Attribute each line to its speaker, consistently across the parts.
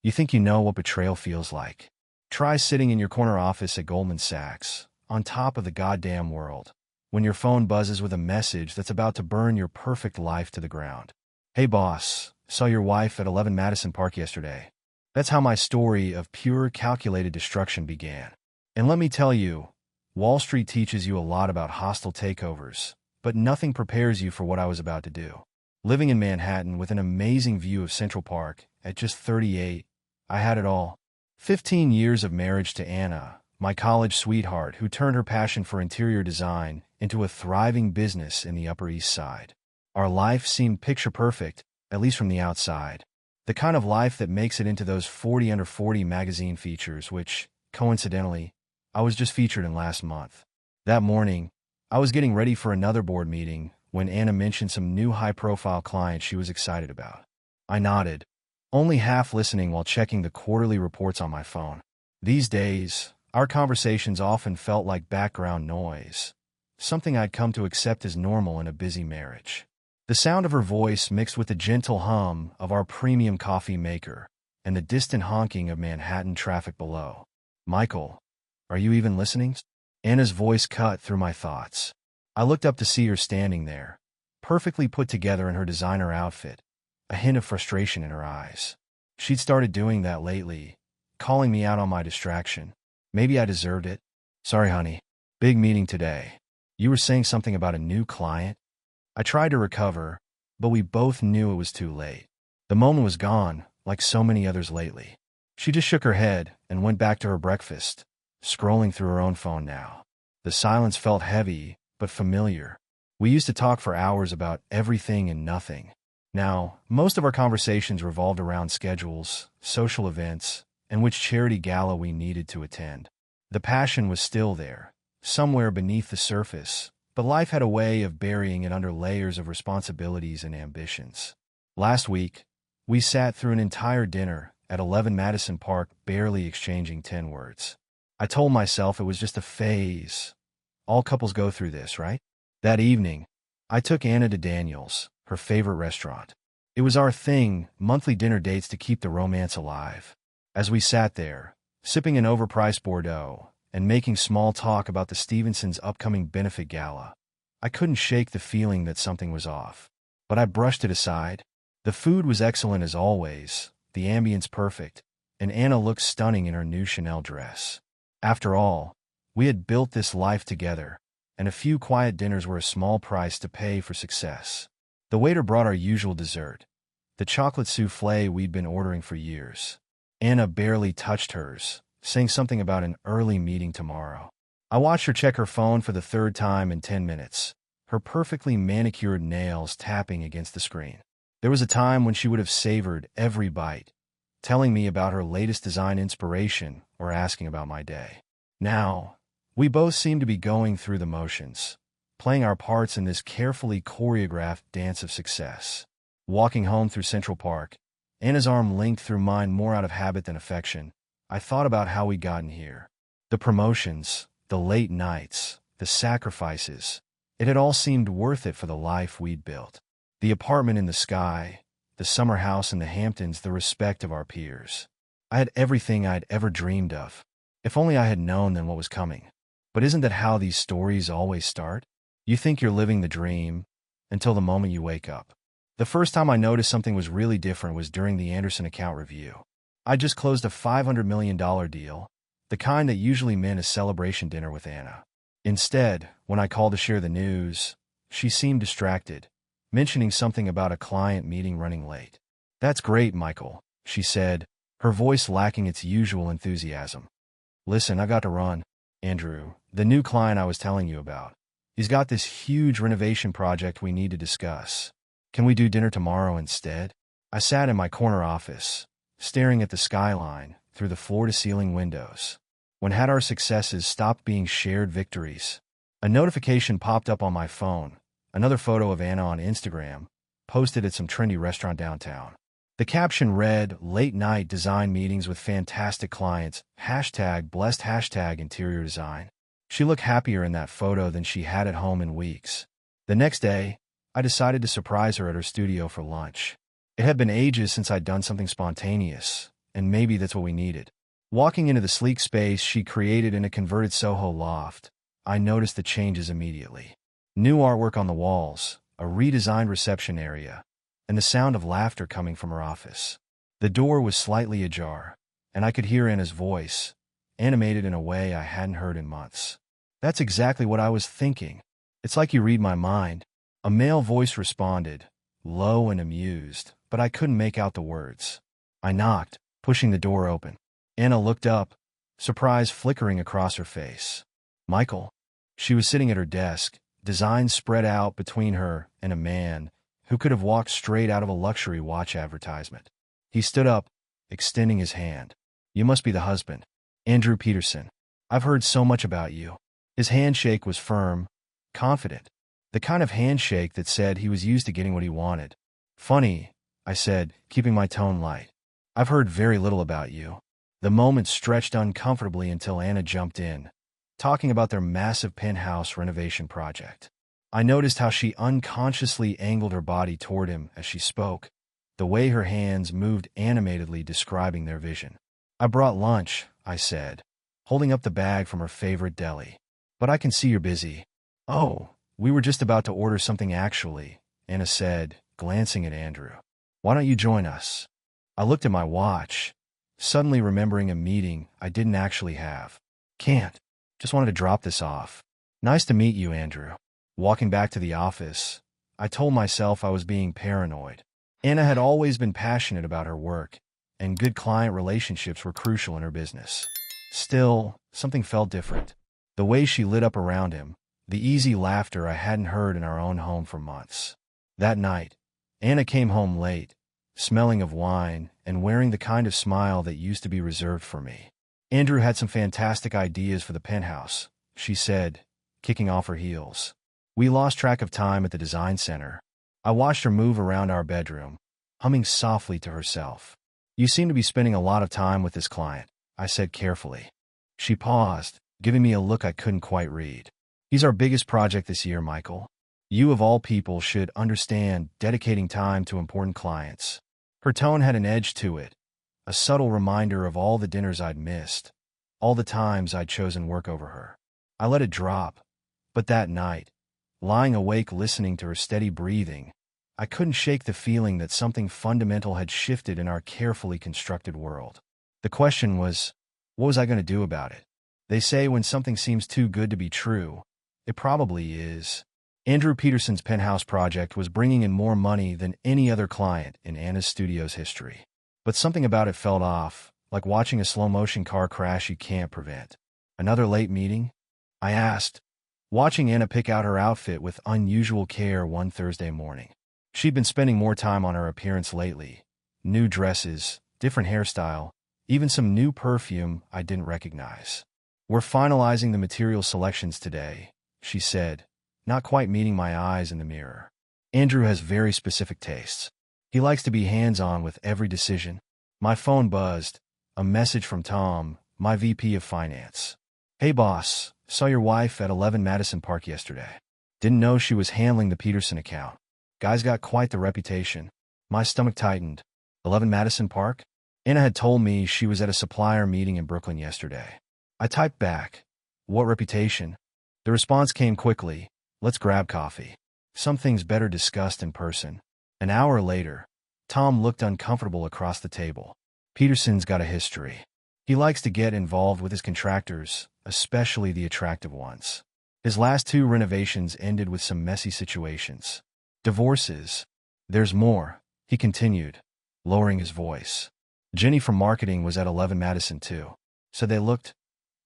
Speaker 1: You think you know what betrayal feels like. Try sitting in your corner office at Goldman Sachs, on top of the goddamn world, when your phone buzzes with a message that's about to burn your perfect life to the ground. Hey boss, saw your wife at 11 Madison Park yesterday. That's how my story of pure calculated destruction began. And let me tell you, Wall Street teaches you a lot about hostile takeovers, but nothing prepares you for what I was about to do. Living in Manhattan with an amazing view of Central Park, at just 38, I had it all. 15 years of marriage to Anna, my college sweetheart who turned her passion for interior design into a thriving business in the Upper East Side. Our life seemed picture perfect, at least from the outside. The kind of life that makes it into those 40 Under 40 magazine features, which, coincidentally, I was just featured in last month. That morning, I was getting ready for another board meeting when Anna mentioned some new high-profile client she was excited about. I nodded, only half listening while checking the quarterly reports on my phone. These days, our conversations often felt like background noise, something I'd come to accept as normal in a busy marriage. The sound of her voice mixed with the gentle hum of our premium coffee maker and the distant honking of Manhattan traffic below. Michael, are you even listening? Anna's voice cut through my thoughts. I looked up to see her standing there, perfectly put together in her designer outfit, a hint of frustration in her eyes. She'd started doing that lately, calling me out on my distraction. Maybe I deserved it. Sorry, honey. Big meeting today. You were saying something about a new client? I tried to recover, but we both knew it was too late. The moment was gone, like so many others lately. She just shook her head and went back to her breakfast, scrolling through her own phone now. The silence felt heavy, but familiar. We used to talk for hours about everything and nothing. Now, most of our conversations revolved around schedules, social events, and which charity gala we needed to attend. The passion was still there, somewhere beneath the surface, but life had a way of burying it under layers of responsibilities and ambitions. Last week, we sat through an entire dinner at 11 Madison Park, barely exchanging 10 words. I told myself it was just a phase. All couples go through this, right? That evening, I took Anna to Daniel's, her favorite restaurant. It was our thing, monthly dinner dates to keep the romance alive. As we sat there, sipping an overpriced Bordeaux and making small talk about the Stevensons' upcoming benefit gala, I couldn't shake the feeling that something was off. But I brushed it aside. The food was excellent as always, the ambience perfect, and Anna looked stunning in her new Chanel dress. After all, we had built this life together, and a few quiet dinners were a small price to pay for success. The waiter brought our usual dessert, the chocolate soufflé we'd been ordering for years. Anna barely touched hers, saying something about an early meeting tomorrow. I watched her check her phone for the third time in 10 minutes, her perfectly manicured nails tapping against the screen. There was a time when she would have savored every bite, telling me about her latest design inspiration or asking about my day. Now, we both seemed to be going through the motions, playing our parts in this carefully choreographed dance of success. Walking home through Central Park, Anna's arm linked through mine more out of habit than affection, I thought about how we'd gotten here. The promotions, the late nights, the sacrifices, it had all seemed worth it for the life we'd built. The apartment in the sky, the summer house in the Hamptons, the respect of our peers. I had everything I'd ever dreamed of. If only I had known then what was coming. But isn't that how these stories always start? You think you're living the dream until the moment you wake up. The first time I noticed something was really different was during the Anderson account review. I just closed a $500 million deal, the kind that usually meant a celebration dinner with Anna. Instead, when I called to share the news, she seemed distracted, mentioning something about a client meeting running late. "That's great, Michael," she said, her voice lacking its usual enthusiasm. "Listen, I got to run. Andrew, the new client I was telling you about, he's got this huge renovation project we need to discuss. Can we do dinner tomorrow instead?" I sat in my corner office, staring at the skyline through the floor-to-ceiling windows. When had our successes stopped being shared victories? A notification popped up on my phone, another photo of Anna on Instagram, posted at some trendy restaurant downtown. The caption read, "Late night design meetings with fantastic clients, #blessed #interior design." She looked happier in that photo than she had at home in weeks. The next day, I decided to surprise her at her studio for lunch. It had been ages since I'd done something spontaneous, and maybe that's what we needed. Walking into the sleek space she created in a converted Soho loft, I noticed the changes immediately. New artwork on the walls, a redesigned reception area, and the sound of laughter coming from her office. The door was slightly ajar, and I could hear Anna's voice, animated in a way I hadn't heard in months. "That's exactly what I was thinking. It's like you read my mind." A male voice responded, low and amused, but I couldn't make out the words. I knocked, pushing the door open. Anna looked up, surprise flickering across her face. "Michael." She was sitting at her desk, designs spread out between her and a man who could have walked straight out of a luxury watch advertisement. He stood up, extending his hand. "You must be the husband. Andrew Peterson. I've heard so much about you." His handshake was firm, confident, the kind of handshake that said he was used to getting what he wanted. "Funny," I said, keeping my tone light. "I've heard very little about you." The moment stretched uncomfortably until Anna jumped in, talking about their massive penthouse renovation project. I noticed how she unconsciously angled her body toward him as she spoke, the way her hands moved animatedly describing their vision. "I brought lunch," I said, holding up the bag from her favorite deli. "But I can see you're busy." "Oh, we were just about to order something actually," Anna said, glancing at Andrew. "Why don't you join us?" I looked at my watch, suddenly remembering a meeting I didn't actually have. "Can't. Just wanted to drop this off." "Nice to meet you, Andrew." Walking back to the office, I told myself I was being paranoid. Anna had always been passionate about her work, and good client relationships were crucial in her business. Still, something felt different. The way she lit up around him, the easy laughter I hadn't heard in our own home for months. That night, Anna came home late, smelling of wine and wearing the kind of smile that used to be reserved for me. "Andrew had some fantastic ideas for the penthouse," she said, kicking off her heels. We lost track of time at the design center. I watched her move around our bedroom, humming softly to herself. "You seem to be spending a lot of time with this client," I said carefully. She paused, giving me a look I couldn't quite read. "He's our biggest project this year, Michael. You of all people should understand dedicating time to important clients." Her tone had an edge to it, a subtle reminder of all the dinners I'd missed, all the times I'd chosen work over her. I let it drop, but that night, lying awake listening to her steady breathing, I couldn't shake the feeling that something fundamental had shifted in our carefully constructed world. The question was, what was I going to do about it? They say when something seems too good to be true, it probably is. Andrew Peterson's penthouse project was bringing in more money than any other client in Anna's studio's history. But something about it felt off, like watching a slow-motion car crash you can't prevent. "Another late meeting?" I asked, watching Anna pick out her outfit with unusual care one Thursday morning. She'd been spending more time on her appearance lately. New dresses, different hairstyle, even some new perfume I didn't recognize. "We're finalizing the material selections today," she said, not quite meeting my eyes in the mirror. "Andrew has very specific tastes. He likes to be hands-on with every decision." My phone buzzed, a message from Tom, my VP of Finance. "Hey boss, saw your wife at 11 Madison Park yesterday. Didn't know she was handling the Peterson account. Guy's got quite the reputation." My stomach tightened. 11 Madison Park? Anna had told me she was at a supplier meeting in Brooklyn yesterday. I typed back, "What reputation?" The response came quickly, "Let's grab coffee. Some things better discussed in person." An hour later, Tom looked uncomfortable across the table. "Peterson's got a history. He likes to get involved with his contractors, especially the attractive ones. His last 2 renovations ended with some messy situations. Divorces. There's more," he continued, lowering his voice. "Jenny from marketing was at 11 Madison too. So they looked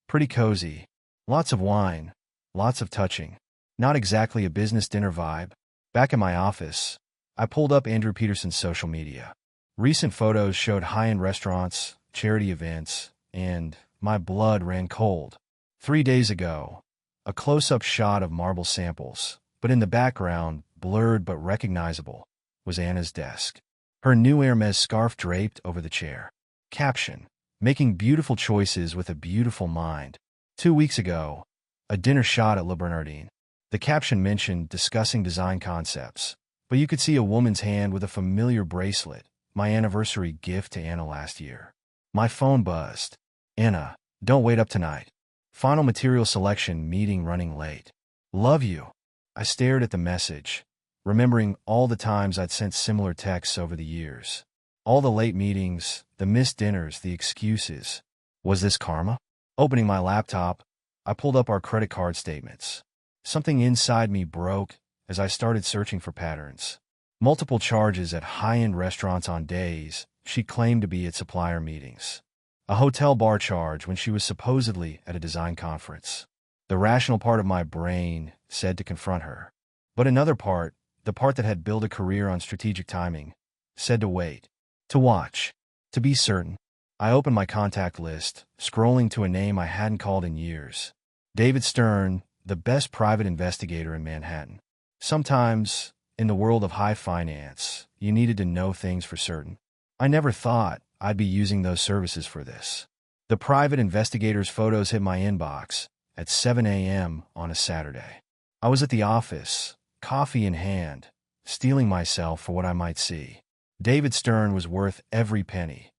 Speaker 1: pretty cozy. Lots of wine, lots of touching. Not exactly a business dinner vibe." Back in my office, I pulled up Andrew Peterson's social media. Recent photos showed high-end restaurants, charity events, and my blood ran cold. 3 days ago, a close-up shot of marble samples, but in the background, blurred but recognizable, was Anna's desk. Her new Hermes scarf draped over the chair. Caption: "Making beautiful choices with a beautiful mind." 2 weeks ago, a dinner shot at Le Bernardin. The caption mentioned discussing design concepts, but you could see a woman's hand with a familiar bracelet, my anniversary gift to Anna last year. My phone buzzed. Anna, don't wait up tonight. Final material selection meeting running late. Love you. I stared at the message, remembering all the times I'd sent similar texts over the years. All the late meetings, the missed dinners, the excuses. Was this karma? Opening my laptop, I pulled up our credit card statements. Something inside me broke as I started searching for patterns. Multiple charges at high-end restaurants on days she claimed to be at supplier meetings. A hotel bar charge when she was supposedly at a design conference. The rational part of my brain said to confront her. But another part, the part that had built a career on strategic timing, said to wait, to watch, to be certain. I opened my contact list, scrolling to a name I hadn't called in years. David Stern, the best private investigator in Manhattan. Sometimes, in the world of high finance, you needed to know things for certain. I never thought I'd be using those services for this. The private investigator's photos hit my inbox at 7 a.m. on a Saturday. I was at the office, coffee in hand, steeling myself for what I might see. David Stern was worth every penny.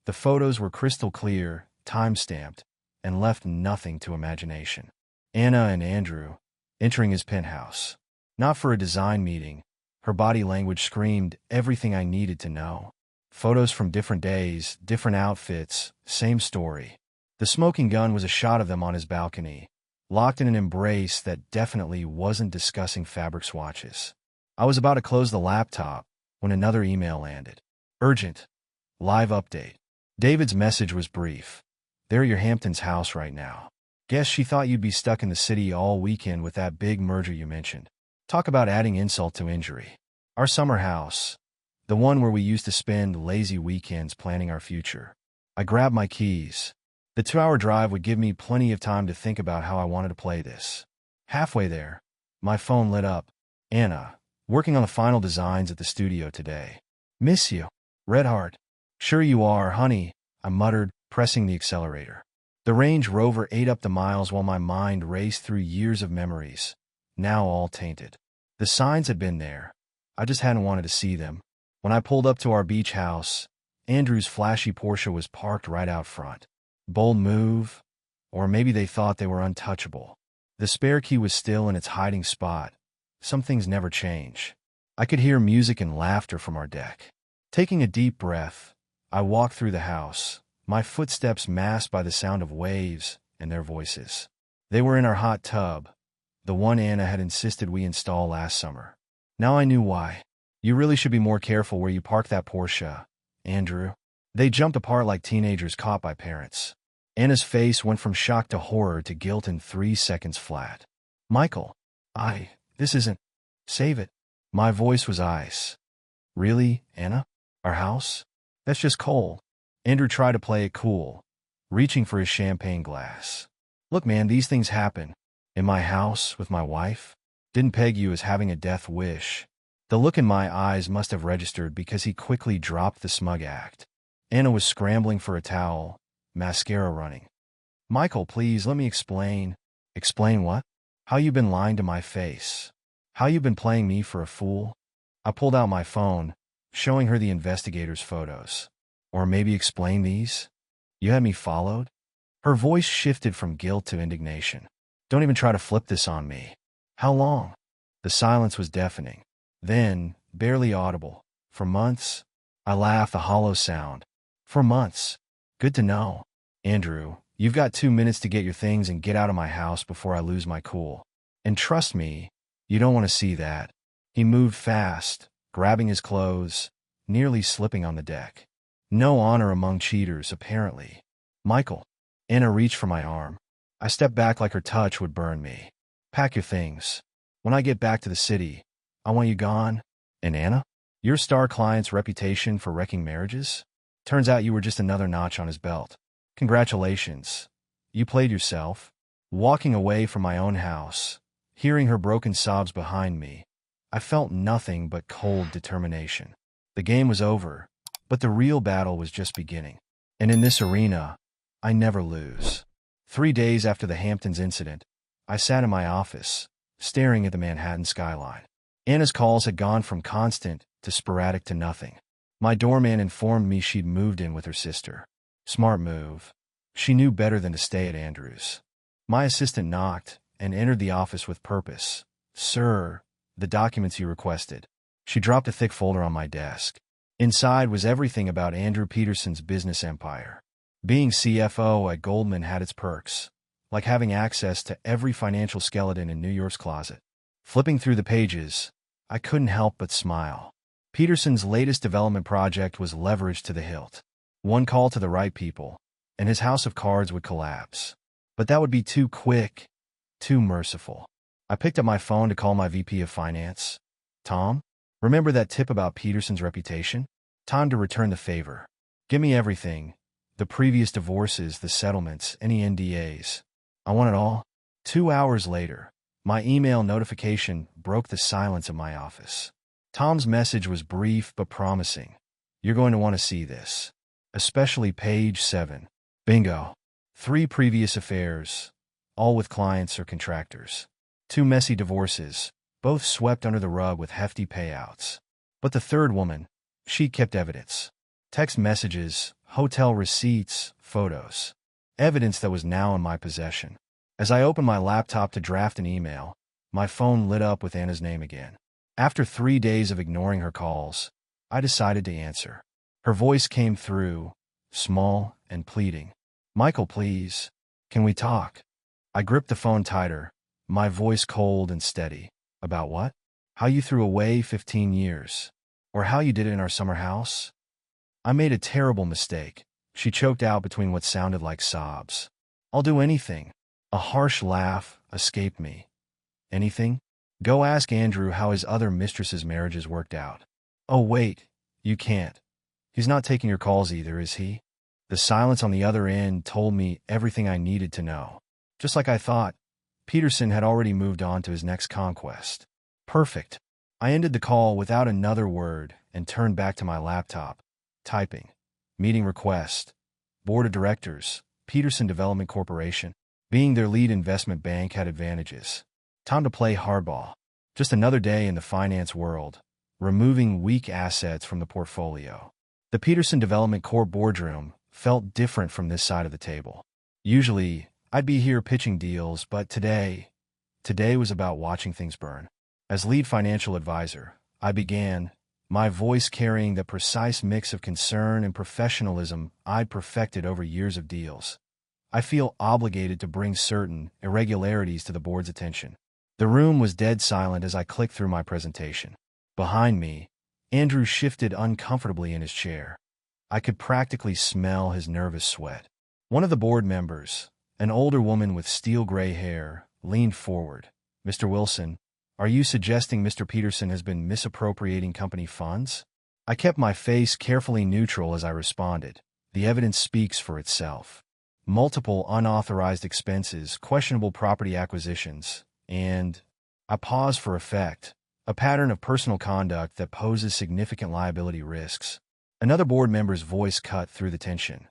Speaker 1: The photos were crystal clear, time-stamped, and left nothing to imagination. Anna and Andrew, entering his penthouse. Not for a design meeting. Her body language screamed everything I needed to know. Photos from different days, different outfits, same story. The smoking gun was a shot of them on his balcony, locked in an embrace that definitely wasn't discussing fabric swatches. I was about to close the laptop when another email landed. Urgent. Live update. David's message was brief. They're at your Hamptons house right now. Guess she thought you'd be stuck in the city all weekend with that big merger you mentioned. Talk about adding insult to injury. Our summer house. The one where we used to spend lazy weekends planning our future. I grabbed my keys. The 2-hour drive would give me plenty of time to think about how I wanted to play this. Halfway there, my phone lit up. Anna, working on the final designs at the studio today. Miss you. Red heart. Sure you are, honey, I muttered, pressing the accelerator. The Range Rover ate up the miles while my mind raced through years of memories, now all tainted. The signs had been there. I just hadn't wanted to see them. When I pulled up to our beach house, Andrew's flashy Porsche was parked right out front. Bold move, or maybe they thought they were untouchable. The spare key was still in its hiding spot. Some things never change. I could hear music and laughter from our deck. Taking a deep breath, I walked through the house, my footsteps masked by the sound of waves and their voices. They were in our hot tub, the one Anna had insisted we install last summer. Now I knew why. You really should be more careful where you park that Porsche, Andrew. They jumped apart like teenagers caught by parents. Anna's face went from shock to horror to guilt in 3 seconds flat. Michael, this isn't. Save it. My voice was ice. Really, Anna? Our house? That's just cold. Andrew tried to play it cool, reaching for his champagne glass. Look, man, these things happen. In my house, with my wife. Didn't peg you as having a death wish. The look in my eyes must have registered because he quickly dropped the smug act. Anna was scrambling for a towel, mascara running. Michael, please, let me explain. Explain what? How you've been lying to my face. How you've been playing me for a fool. I pulled out my phone, showing her the investigator's photos. Or maybe explain these? You had me followed? Her voice shifted from guilt to indignation. Don't even try to flip this on me. How long? The silence was deafening. Then, barely audible. For months? I laughed, a hollow sound. For months. Good to know. Andrew, you've got 2 minutes to get your things and get out of my house before I lose my cool. And trust me, you don't want to see that. He moved fast, grabbing his clothes, nearly slipping on the deck. No honor among cheaters, apparently. Michael. Anna reached for my arm. I stepped back like her touch would burn me. Pack your things. When I get back to the city, I want you gone. And Anna? Your star client's reputation for wrecking marriages? Turns out you were just another notch on his belt. Congratulations. You played yourself. Walking away from my own house, hearing her broken sobs behind me, I felt nothing but cold determination. The game was over, but the real battle was just beginning. And in this arena, I never lose. 3 days after the Hamptons incident, I sat in my office, staring at the Manhattan skyline. Anna's calls had gone from constant to sporadic to nothing. My doorman informed me she'd moved in with her sister. Smart move. She knew better than to stay at Andrew's. My assistant knocked and entered the office with purpose. "Sir, the documents you requested." She dropped a thick folder on my desk. Inside was everything about Andrew Peterson's business empire. Being CFO at Goldman had its perks, like having access to every financial skeleton in New York's closet. Flipping through the pages, I couldn't help but smile. Peterson's latest development project was leveraged to the hilt. One call to the right people, and his house of cards would collapse. But that would be too quick, too merciful. I picked up my phone to call my VP of Finance. "Tom, remember that tip about Peterson's reputation? Time to return the favor. Give me everything. The previous divorces, the settlements, any NDAs. I want it all." 2 hours later, my email notification broke the silence of my office. Tom's message was brief but promising. "You're going to want to see this. Especially page 7. Bingo. 3 previous affairs, all with clients or contractors. 2 messy divorces, both swept under the rug with hefty payouts. But the third woman, she kept evidence. Text messages, hotel receipts, photos. Evidence that was now in my possession. As I opened my laptop to draft an email, my phone lit up with Anna's name again. After 3 days of ignoring her calls, I decided to answer. Her voice came through, small and pleading. "Michael, please. Can we talk?" I gripped the phone tighter, my voice cold and steady. "About what? How you threw away 15 years. Or how you did it in our summer house?" "I made a terrible mistake," she choked out between what sounded like sobs. "I'll do anything." A harsh laugh escaped me. "Anything? Go ask Andrew how his other mistress's marriages worked out." "Oh, wait. You can't. He's not taking your calls either, is he?" The silence on the other end told me everything I needed to know. Just like I thought, Peterson had already moved on to his next conquest. Perfect. I ended the call without another word and turned back to my laptop, typing. Meeting request. Board of Directors, Peterson Development Corporation. Being their lead investment bank had advantages. Time to play hardball. Just another day in the finance world, removing weak assets from the portfolio. The Peterson Development Corp boardroom felt different from this side of the table. Usually, I'd be here pitching deals, but today was about watching things burn. As lead financial advisor, I began, my voice carrying the precise mix of concern and professionalism I'd perfected over years of deals. I feel obligated to bring certain irregularities to the board's attention. The room was dead silent as I clicked through my presentation. Behind me, Andrew shifted uncomfortably in his chair. I could practically smell his nervous sweat. One of the board members, an older woman with steel-gray hair, leaned forward. "Mr. Wilson, are you suggesting Mr. Peterson has been misappropriating company funds?" I kept my face carefully neutral as I responded. "The evidence speaks for itself. Multiple unauthorized expenses, questionable property acquisitions, and..." I paused for effect. "A pattern of personal conduct that poses significant liability risks." Another board member's voice cut through the tension.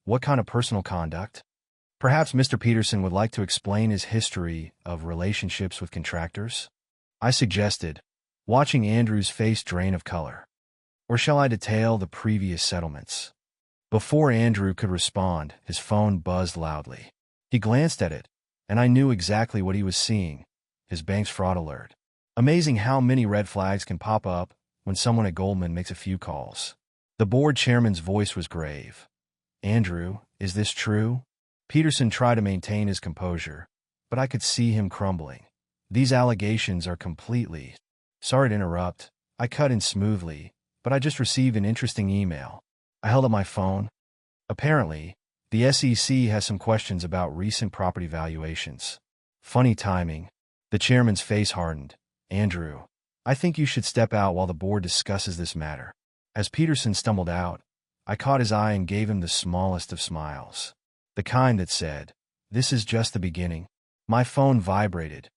Speaker 1: "What kind of personal conduct?" "Perhaps Mr. Peterson would like to explain his history of relationships with contractors?" I suggested, watching Andrew's face drain of color. "Or shall I detail the previous settlements?" Before Andrew could respond, his phone buzzed loudly. He glanced at it, and I knew exactly what he was seeing, his bank's fraud alert. Amazing how many red flags can pop up when someone at Goldman makes a few calls. The board chairman's voice was grave. "Andrew, is this true?" Peterson tried to maintain his composure, but I could see him crumbling. "These allegations are completely..." "Sorry to interrupt," I cut in smoothly, "but I just received an interesting email." I held up my phone. "Apparently, the SEC has some questions about recent property valuations." Funny timing. The chairman's face hardened. "Andrew, I think you should step out while the board discusses this matter." As Peterson stumbled out, I caught his eye and gave him the smallest of smiles. The kind that said, "This is just the beginning." My phone vibrated.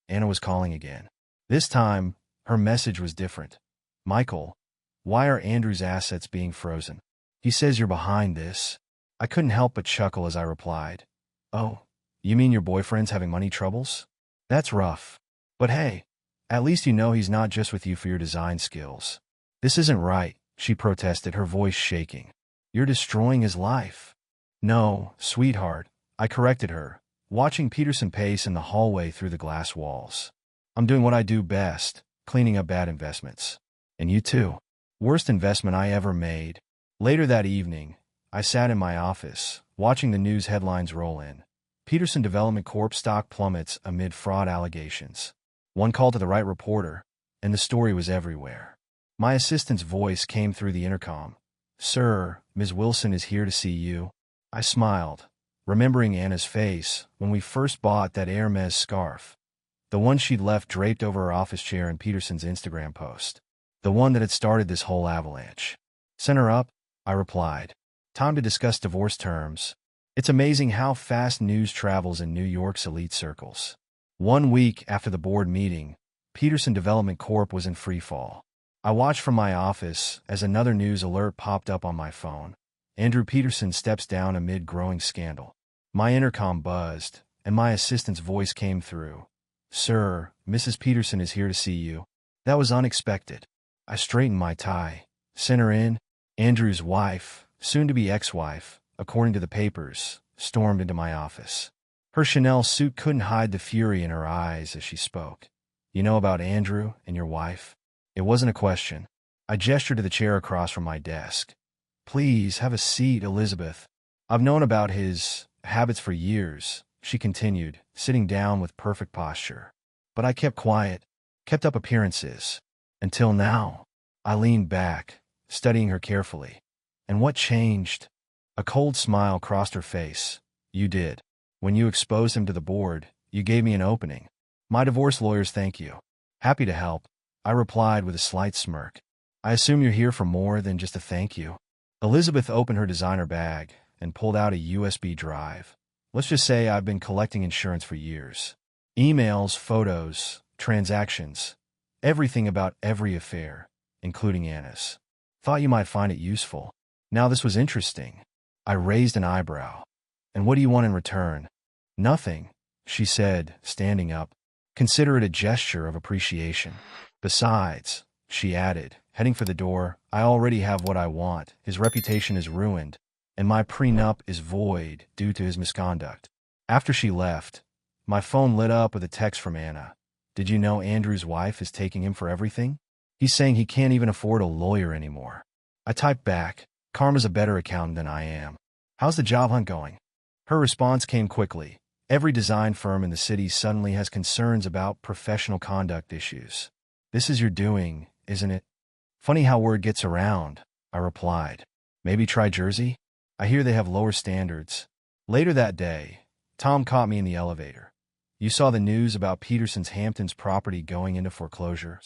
Speaker 1: Anna was calling again. This time, her message was different. "Michael, why are Andrew's assets being frozen? He says you're behind this." I couldn't help but chuckle as I replied, "Oh, you mean your boyfriend's having money troubles? That's rough. But hey, at least you know he's not just with you for your design skills." "This isn't right," she protested, her voice shaking. "You're destroying his life." No, sweetheart, I corrected her, watching Peterson pace in the hallway through the glass walls. I'm doing what I do best, cleaning up bad investments. And you too. Worst investment I ever made. Later that evening, I sat in my office, watching the news headlines roll in. Peterson Development Corp stock plummets amid fraud allegations. One call to the right reporter, and the story was everywhere. My assistant's voice came through the intercom. Sir, Ms. Wilson is here to see you. I smiled, remembering Anna's face when we first bought that Hermes scarf. The one she'd left draped over her office chair in Peterson's Instagram post. The one that had started this whole avalanche. Send her up, I replied. Time to discuss divorce terms. It's amazing how fast news travels in New York's elite circles. 1 week after the board meeting, Peterson Development Corp was in freefall. I watched from my office as another news alert popped up on my phone. Andrew Peterson steps down amid growing scandal. My intercom buzzed, and my assistant's voice came through. Sir, Mrs. Peterson is here to see you. That was unexpected. I straightened my tie. Sent her in. Andrew's wife, soon-to-be ex-wife, according to the papers, stormed into my office. Her Chanel suit couldn't hide the fury in her eyes as she spoke. You know about Andrew and your wife? It wasn't a question. I gestured to the chair across from my desk. Please, have a seat, Elizabeth. I've known about his habits for years, she continued, sitting down with perfect posture. But I kept quiet, kept up appearances. Until now. I leaned back, studying her carefully. And what changed? A cold smile crossed her face. You did. When you exposed him to the board, you gave me an opening. My divorce lawyers thank you. Happy to help, I replied with a slight smirk. I assume you're here for more than just a thank you. Elizabeth opened her designer bag and pulled out a USB drive. Let's just say I've been collecting insurance for years. Emails, photos, transactions, everything about every affair, including Anna's. Thought you might find it useful. Now this was interesting. I raised an eyebrow. And what do you want in return? Nothing, she said, standing up. Consider it a gesture of appreciation. Besides, she added, heading for the door, I already have what I want. His reputation is ruined, and my prenup is void due to his misconduct. After she left, my phone lit up with a text from Anna. Did you know Andrew's wife is taking him for everything? He's saying he can't even afford a lawyer anymore. I typed back, Karma's a better accountant than I am. How's the job hunt going? Her response came quickly. Every design firm in the city suddenly has concerns about professional conduct issues. This is your doing, isn't it? Funny how word gets around, I replied. Maybe try Jersey? I hear they have lower standards. Later that day, Tom caught me in the elevator. You saw the news about Peterson's Hamptons property going into foreclosure?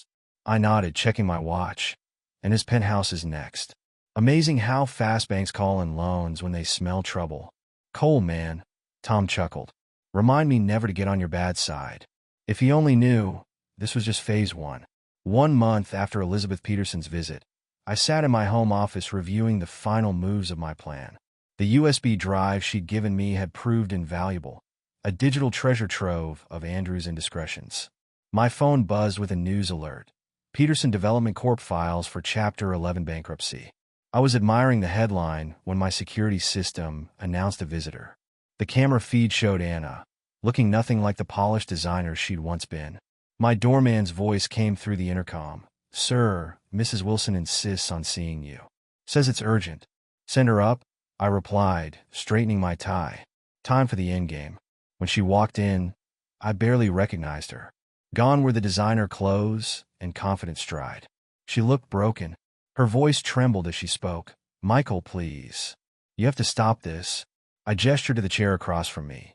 Speaker 1: I nodded, checking my watch. And his penthouse is next. Amazing how fast banks call in loans when they smell trouble. Cole, man, Tom chuckled. Remind me never to get on your bad side. If he only knew, this was just phase 1. 1 month after Elizabeth Peterson's visit, I sat in my home office reviewing the final moves of my plan. The USB drive she'd given me had proved invaluable, a digital treasure trove of Andrew's indiscretions. My phone buzzed with a news alert. Peterson Development Corp files for Chapter 11 bankruptcy. I was admiring the headline when my security system announced a visitor. The camera feed showed Anna, looking nothing like the polished designer she'd once been. My doorman's voice came through the intercom. Sir, Mrs. Wilson insists on seeing you. Says it's urgent. Send her up, I replied, straightening my tie. Time for the endgame. When she walked in, I barely recognized her. Gone were the designer clothes and confident stride. She looked broken. Her voice trembled as she spoke. Michael, please. You have to stop this. I gestured to the chair across from me.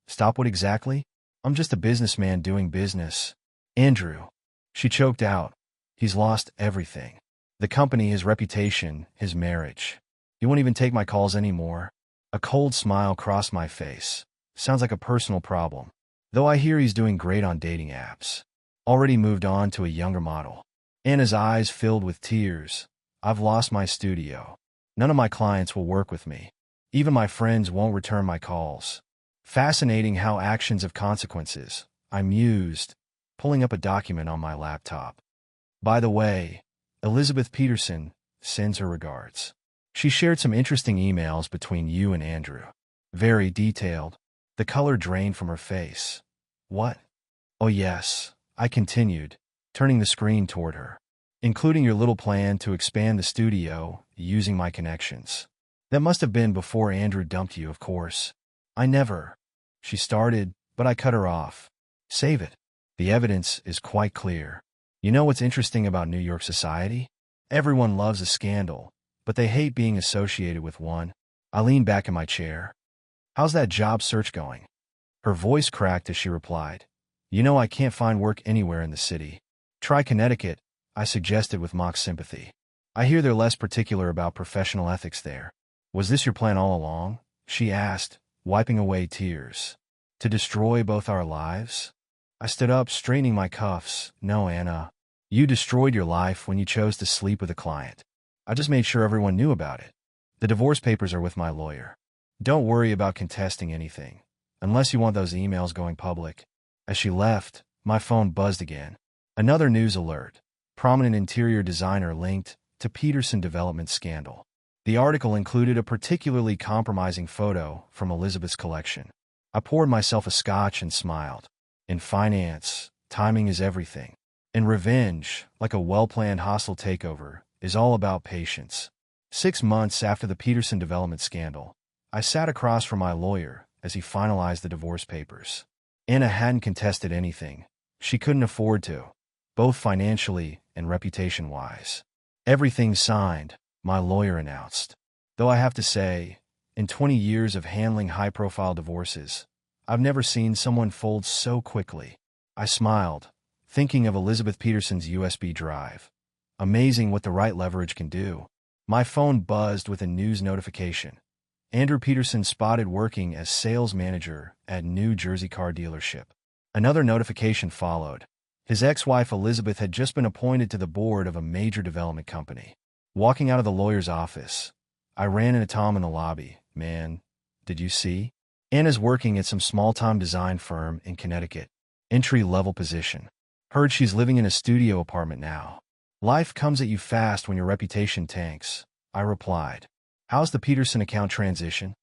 Speaker 1: Stop what exactly? I'm just a businessman doing business. Andrew. She choked out. He's lost everything. The company, his reputation, his marriage. He won't even take my calls anymore. A cold smile crossed my face. Sounds like a personal problem. Though I hear he's doing great on dating apps. Already moved on to a younger model. Anna's eyes filled with tears. I've lost my studio. None of my clients will work with me. Even my friends won't return my calls. Fascinating how actions have consequences, I mused, pulling up a document on my laptop. By the way, Elizabeth Peterson sends her regards. She shared some interesting emails between you and Andrew. Very detailed. The color drained from her face. What? Oh yes, I continued, turning the screen toward her. Including your little plan to expand the studio using my connections. That must have been before Andrew dumped you, of course. I never. She started, but I cut her off. Save it. The evidence is quite clear. You know what's interesting about New York society? Everyone loves a scandal, but they hate being associated with one. I leaned back in my chair. How's that job search going? Her voice cracked as she replied. You know I can't find work anywhere in the city. Try Connecticut, I suggested with mock sympathy. I hear they're less particular about professional ethics there. Was this your plan all along? She asked, wiping away tears. To destroy both our lives? I stood up, straightening my cuffs. No, Anna. You destroyed your life when you chose to sleep with a client. I just made sure everyone knew about it. The divorce papers are with my lawyer. Don't worry about contesting anything, unless you want those emails going public. As she left, my phone buzzed again. Another news alert. Prominent interior designer linked to Peterson development scandal. The article included a particularly compromising photo from Elizabeth's collection. I poured myself a scotch and smiled. In finance, timing is everything. In revenge, like a well-planned hostile takeover, is all about patience. 6 months after the Peterson development scandal, I sat across from my lawyer as he finalized the divorce papers. Anna hadn't contested anything. She couldn't afford to, both financially and reputation-wise. Everything's signed, my lawyer announced. Though I have to say, in 20 years of handling high-profile divorces, I've never seen someone fold so quickly. I smiled, thinking of Elizabeth Peterson's USB drive. Amazing what the right leverage can do. My phone buzzed with a news notification. Andrew Peterson spotted working as sales manager at New Jersey car dealership. Another notification followed. His ex-wife Elizabeth had just been appointed to the board of a major development company. Walking out of the lawyer's office, I ran into Tom in the lobby. Man, did you see? Anna's working at some small-time design firm in Connecticut. Entry-level position. Heard she's living in a studio apartment now. Life comes at you fast when your reputation tanks, I replied. How's the Peterson account transition?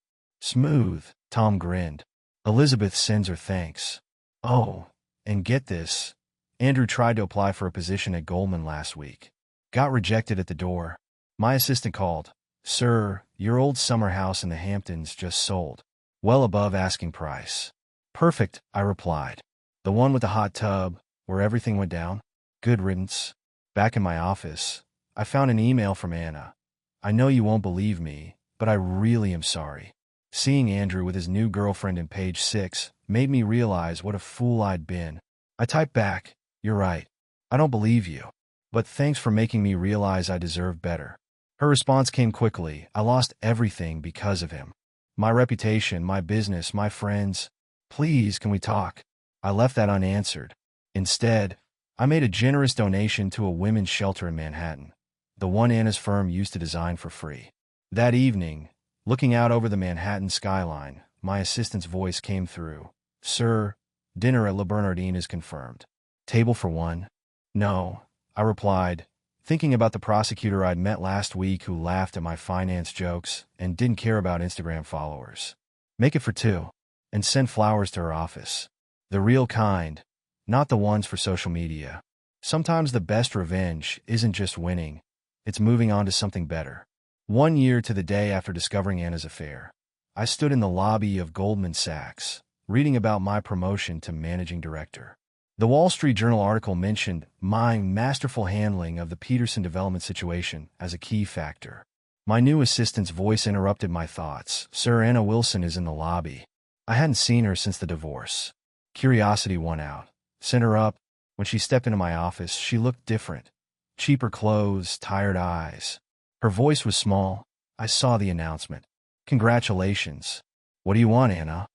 Speaker 1: Smooth, Tom grinned. Elizabeth sends her thanks. Oh, and get this. Andrew tried to apply for a position at Goldman last week. Got rejected at the door. My assistant called. Sir, your old summer house in the Hamptons just sold. Well above asking price. Perfect, I replied. The one with the hot tub, where everything went down? Good riddance. Back in my office, I found an email from Anna. I know you won't believe me, but I really am sorry. Seeing Andrew with his new girlfriend in page 6 made me realize what a fool I'd been. I typed back, you're right. I don't believe you. But thanks for making me realize I deserve better. Her response came quickly. I lost everything because of him. My reputation, my business, my friends. Please, can we talk? I left that unanswered. Instead, I made a generous donation to a women's shelter in Manhattan, the one Anna's firm used to design for free. That evening, looking out over the Manhattan skyline, my assistant's voice came through. Sir, dinner at Le Bernardin is confirmed. Table for one? No, I replied, thinking about the prosecutor I'd met last week who laughed at my finance jokes and didn't care about Instagram followers. Make it for 2, and send flowers to her office. The real kind, not the ones for social media. Sometimes the best revenge isn't just winning, it's moving on to something better. 1 year to the day after discovering Anna's affair, I stood in the lobby of Goldman Sachs, reading about my promotion to managing director. The Wall Street Journal article mentioned my masterful handling of the Peterson development situation as a key factor. My new assistant's voice interrupted my thoughts. Sir, Anna Wilson is in the lobby. I hadn't seen her since the divorce. Curiosity won out. Sent her up. When she stepped into my office, she looked different. Cheaper clothes, tired eyes. Her voice was small. I saw the announcement. Congratulations. What do you want, Anna?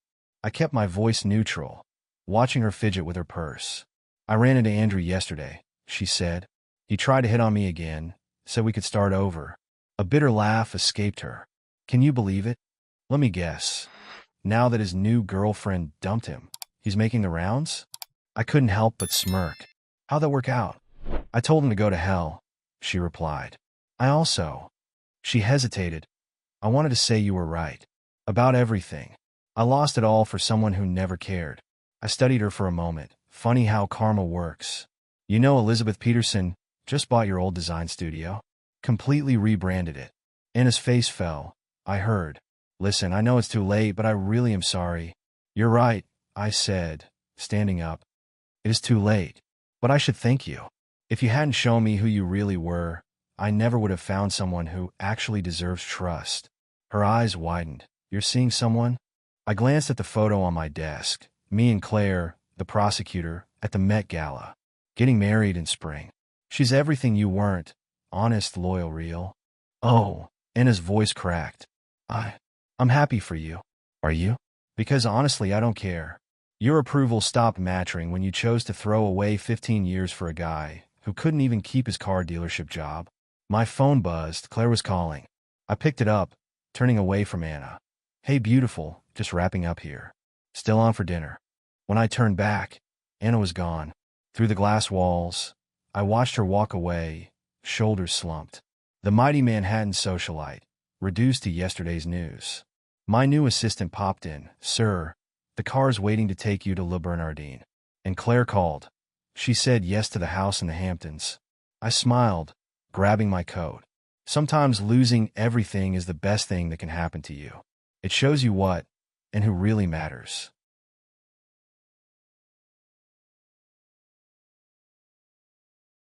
Speaker 1: I kept my voice neutral, watching her fidget with her purse. I ran into Andrew yesterday, she said. He tried to hit on me again, said we could start over. A bitter laugh escaped her. Can you believe it? Let me guess. Now that his new girlfriend dumped him, he's making the rounds? I couldn't help but smirk. How'd that work out? I told him to go to hell, she replied. I also. She hesitated. I wanted to say you were right. About everything. I lost it all for someone who never cared. I studied her for a moment. Funny how karma works. You know, Elizabeth Peterson just bought your old design studio. Completely rebranded it. Anna's face fell. I heard. Listen, I know it's too late, but I really am sorry. You're right, I said, standing up. It is too late. But I should thank you. If you hadn't shown me who you really were, I never would have found someone who actually deserves trust. Her eyes widened. You're seeing someone? I glanced at the photo on my desk. Me and Claire, the prosecutor, at the Met Gala. Getting married in spring. She's everything you weren't. Honest, loyal, real. Oh, Anna's voice cracked. I'm happy for you. Are you? Because honestly, I don't care. Your approval stopped mattering when you chose to throw away 15 years for a guy who couldn't even keep his car dealership job. My phone buzzed. Claire was calling. I picked it up, turning away from Anna. Hey, beautiful, just wrapping up here. Still on for dinner. When I turned back, Anna was gone. Through the glass walls, I watched her walk away, shoulders slumped. The mighty Manhattan socialite, reduced to yesterday's news. My new assistant popped in. Sir, the car's waiting to take you to Le Bernardin. And Claire called. She said yes to the house in the Hamptons. I smiled, grabbing my coat. Sometimes losing everything is the best thing that can happen to you. It shows you what and who really matters.